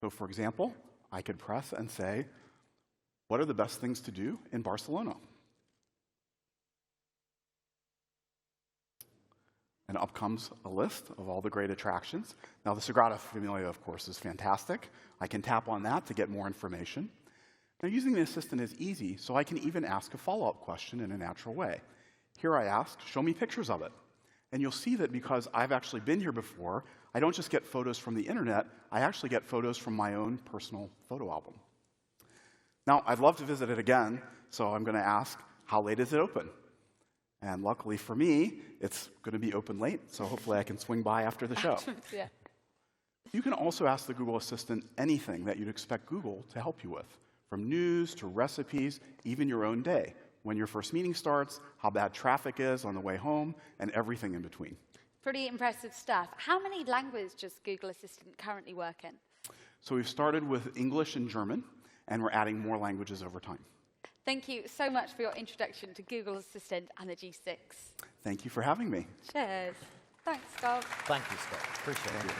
So for example, I could press and say, what are the best things to do in Barcelona? And up comes a list of all the great attractions. Now, the Sagrada Familia, of course, is fantastic. I can tap on that to get more information. Now, using the assistant is easy, so I can even ask a follow-up question in a natural way. Here I ask, show me pictures of it. And you'll see that because I've actually been here before, I don't just get photos from the internet, I actually get photos from my own personal photo album. Now, I'd love to visit it again, so I'm going to ask, how late is it open? And luckily for me, it's going to be open late, so hopefully I can swing by after the show. Yeah. You can also ask the Google Assistant anything that you'd expect Google to help you with, from news to recipes, even your own day, when your first meeting starts, how bad traffic is on the way home, and everything in between. Pretty impressive stuff. How many languages does Google Assistant currently work in? So we've started with English and German, and we're adding more languages over time. Thank you so much for your introduction to Google Assistant and the G6. Thank you for having me. Cheers. Thanks, Scott. Thank you, Scott. Appreciate it.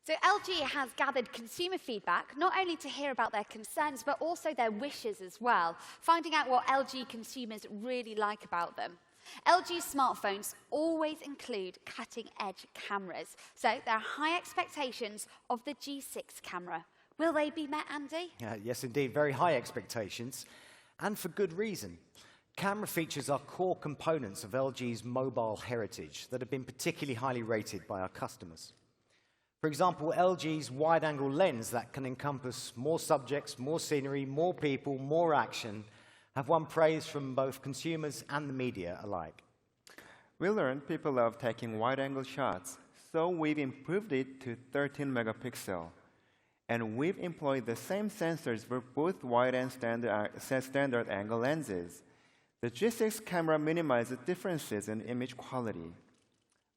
So LG has gathered consumer feedback, not only to hear about their concerns, but also their wishes as well, finding out what LG consumers really like about them. LG smartphones always include cutting-edge cameras, so there are high expectations of the G6 camera. Will they be met, Andy? Yes, indeed, very high expectations, and for good reason. Camera features are core components of LG's mobile heritage that have been particularly highly rated by our customers. For example, LG's wide-angle lens that can encompass more subjects, more scenery, more people, more action, have won praise from both consumers and the media alike. We learned people love taking wide-angle shots, so we've improved it to 13 megapixel. And we've employed the same sensors for both wide and standard angle lenses. The G6 camera minimizes differences in image quality.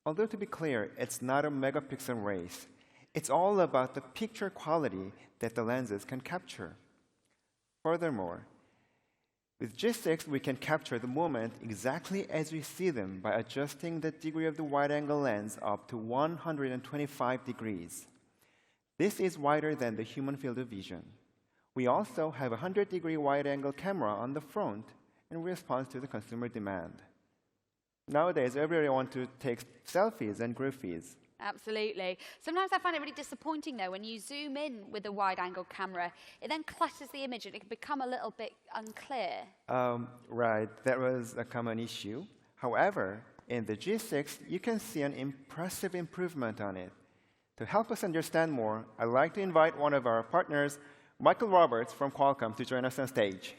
Although to be clear, it's not a megapixel race. It's all about the picture quality that the lenses can capture. Furthermore, with G6, we can capture the moment exactly as we see them by adjusting the degree of the wide-angle lens up to 125 degrees. This is wider than the human field of vision. We also have a 100-degree wide-angle camera on the front in response to the consumer demand. Nowadays, everybody wants to take selfies and groupies. Absolutely. Sometimes I find it really disappointing, though, when you zoom in with a wide-angle camera, it then clutters the image and it can become a little bit unclear. Right, that was a common issue. However, in the G6, you can see an impressive improvement on it. To help us understand more, I'd like to invite one of our partners, Michael Roberts from Qualcomm, to join us on stage.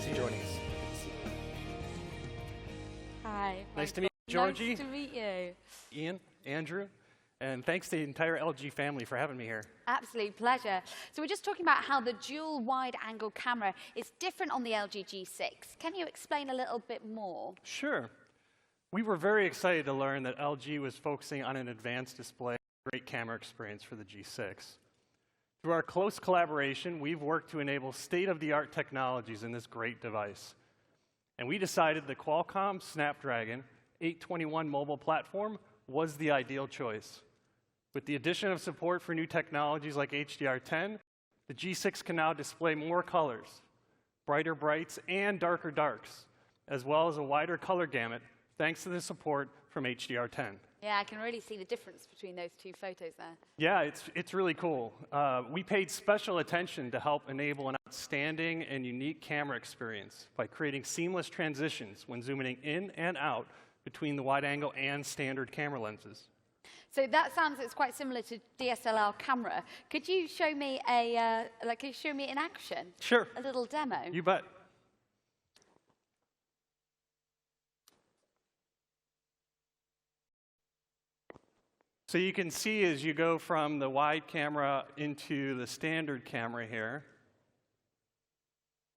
Thanks for joining us. Hi. Nice to meet you, Jordi. Nice to meet you. Ian, Andrew, and thanks to the entire LG family for having me here. Absolute pleasure. So we're just talking about how the dual wide-angle camera is different on the LG G6. Can you explain a little bit more? Sure. We were very excited to learn that LG was focusing on an advanced display, great camera experience for the G6. Through our close collaboration, we've worked to enable state-of-the-art technologies in this great device. And we decided the Qualcomm Snapdragon 821 mobile platform was the ideal choice. With the addition of support for new technologies like HDR10, the G6 can now display more colors, brighter brights and darker darks, as well as a wider color gamut, thanks to the support from HDR10. Yeah, I can really see the difference between those two photos there. Yeah, it's really cool. We paid special attention to help enable an outstanding and unique camera experience by creating seamless transitions when zooming in and out between the wide-angle and standard camera lenses. So that sounds, it's quite similar to DSLR camera. Could you show me could you show me in action? Sure. A little demo? You bet. So you can see as you go from the wide camera into the standard camera here.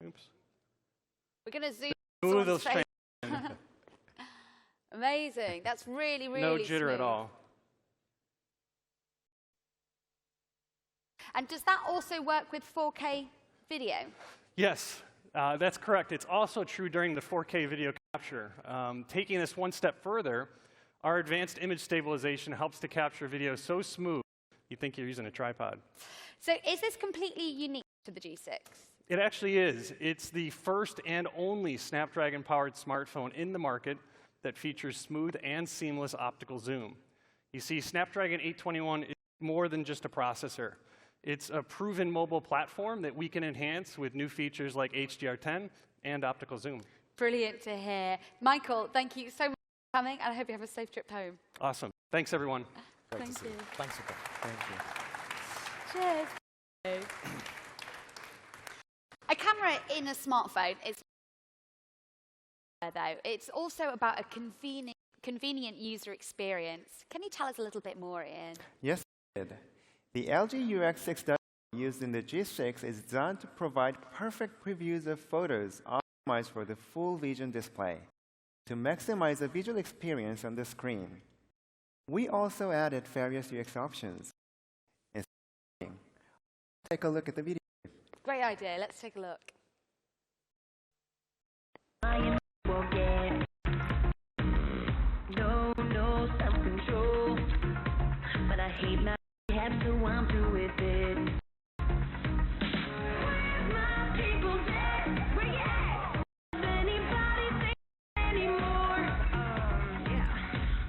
Oops. We're going to zoom Ooh, in those face. Amazing. That's really, really no jitter smooth. at all. And does that also work with 4K video? Yes, that's correct. It's also true during the 4K video capture. Taking this one step further, our advanced image stabilization helps to capture video so smooth, you think you're using a tripod. So is this completely unique to the G6? It actually is. It's the first and only Snapdragon-powered smartphone in the market that features smooth and seamless optical zoom. You see, Snapdragon 821 is more than just a processor. It's a proven mobile platform that we can enhance with new features like HDR10 and optical zoom. Brilliant to hear. Michael, thank you so much for coming, and I hope you have a safe trip home. Awesome. Thanks, everyone. Thank you. Thanks for coming. Thank you. Cheers. A camera in a smartphone is though. It's also about a convenient user experience. Can you tell us a little bit more, Ian? Yes, I did. The LG UX6 used in the G6 is designed to provide perfect previews of photos optimized for the FullVision display to maximize the visual experience on the screen. We also added various UX options. Take a look at the video. Great idea. Let's take a look. No self-control, but I hate my head, so I'm through with it. Where's my people at? Where you at? Does anybody think anymore?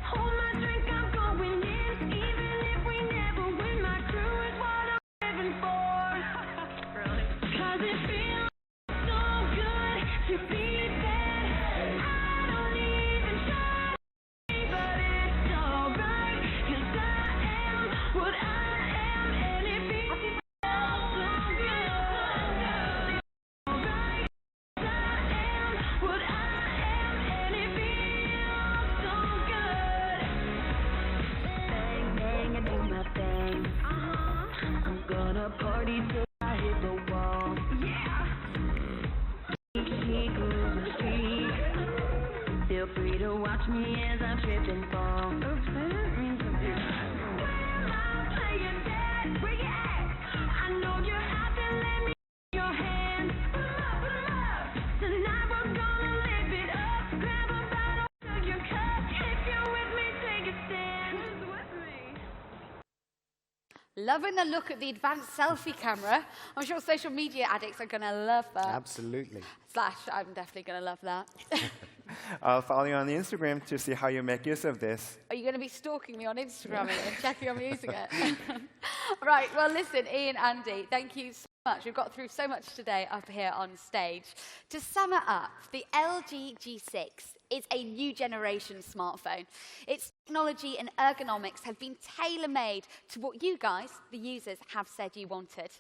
Hold my drink, I'm going in, even if we never win. My crew is what I'm living for. 'Cause it feels so good to be there. I don't even try. But it's alright, 'cause I am what I am, and it feels so good. Alright, 'cause I am what I am, and it feels so good. Bang, bang, I do my thing. I'm gonna party till I hit the wall. Yeah. She grooves the street. Feel free to watch me as I trip and fall. Oops, I didn't mean to do that. Where am I playing dead? Where you at? I know you're out there, let me in your hands. Put 'em up, put 'em up. Tonight we're gonna live it up. Grab a bottle, fill your cup. If you're with me, take a stand. Who's with me? Loving the look at the advanced selfie camera. I'm sure social media addicts are going to love that. Absolutely. I'm definitely going to love that. I'll follow you on the Instagram to see how you make use of this. Are you going to be stalking me on Instagram and checking I'm using it? Right, well, listen, Ian, Andy, thank you so much. We've got through so much today up here on stage. To sum it up, the LG G6 is a new generation smartphone. Its technology and ergonomics have been tailor-made to what you guys, the users, have said you wanted.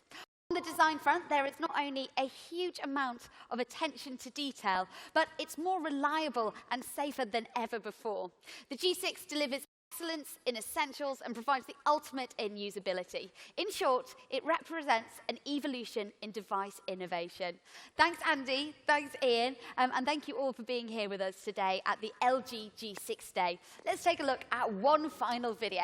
On the design front, there is not only a huge amount of attention to detail, but it's more reliable and safer than ever before. The G6 delivers excellence in essentials and provides the ultimate in usability. In short, it represents an evolution in device innovation. Thanks, Andy. Thanks, Ian. And thank you all for being here with us today at the LG G6 Day. Let's take a look at one final video.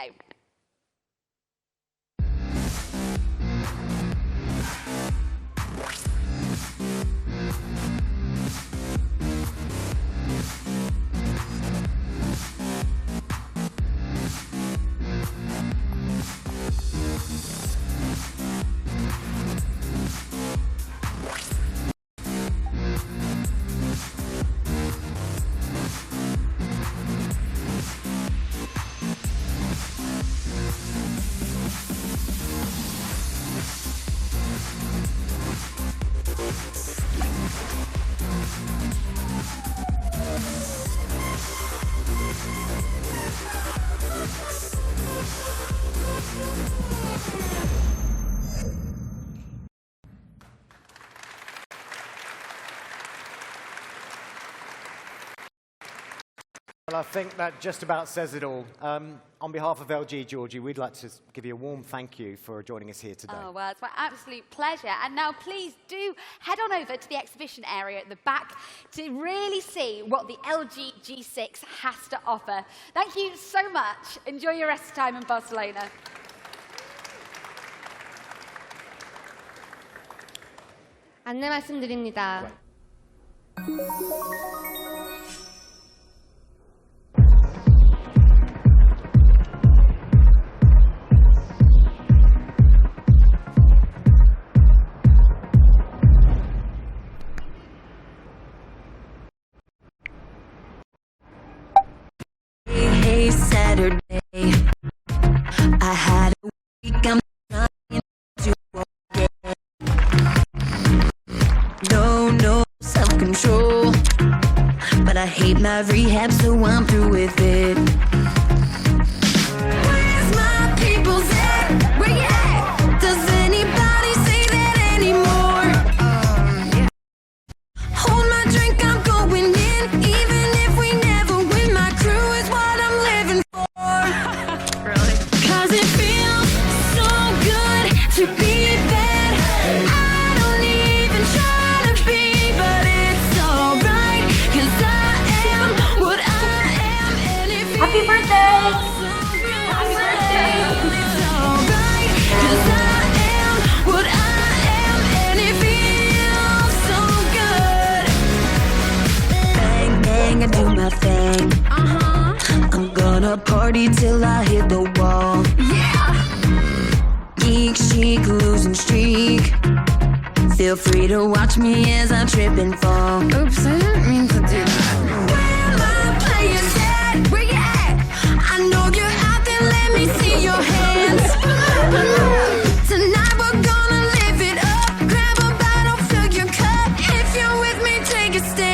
Well, I think that just about says it all. On behalf of LG, Jordi, we'd like to give you a warm thank you for joining us here today. Oh, well, it's my absolute pleasure. And now please do head on over to the exhibition area at the back to really see what the LG G6 has to offer. Thank you so much. Enjoy your rest of time in Barcelona. 안내 말씀드립니다. Hey, Saturday, I had a week, I'm trying to forget. No self-control, but I hate my rehab, so I'm through with it. Where's my people's at? Where you at? Does anybody say that anymore? Hold my drink, I'm going in, even if we never win. My crew is what I'm living for. Really? 'Cause it feels so good to be bad. I don't even try to be, but it's alright. 'Cause I am what I am, and it feels Happy birthday! Happy birthday! It's alright. 'Cause I am what I am, and it feels so good. Bang, bang, I do my thing. I'm gonna party till I hit the wall. Yeah! Geek chic, losing streak. Feel free to watch me as I trip and fall. Oops, I didn't mean to do that. Where my players at? Where you at? I know you're out there, let me see your hands. Tonight we're gonna live it up. Grab a bottle, fill your cup. If you're with me, take a step.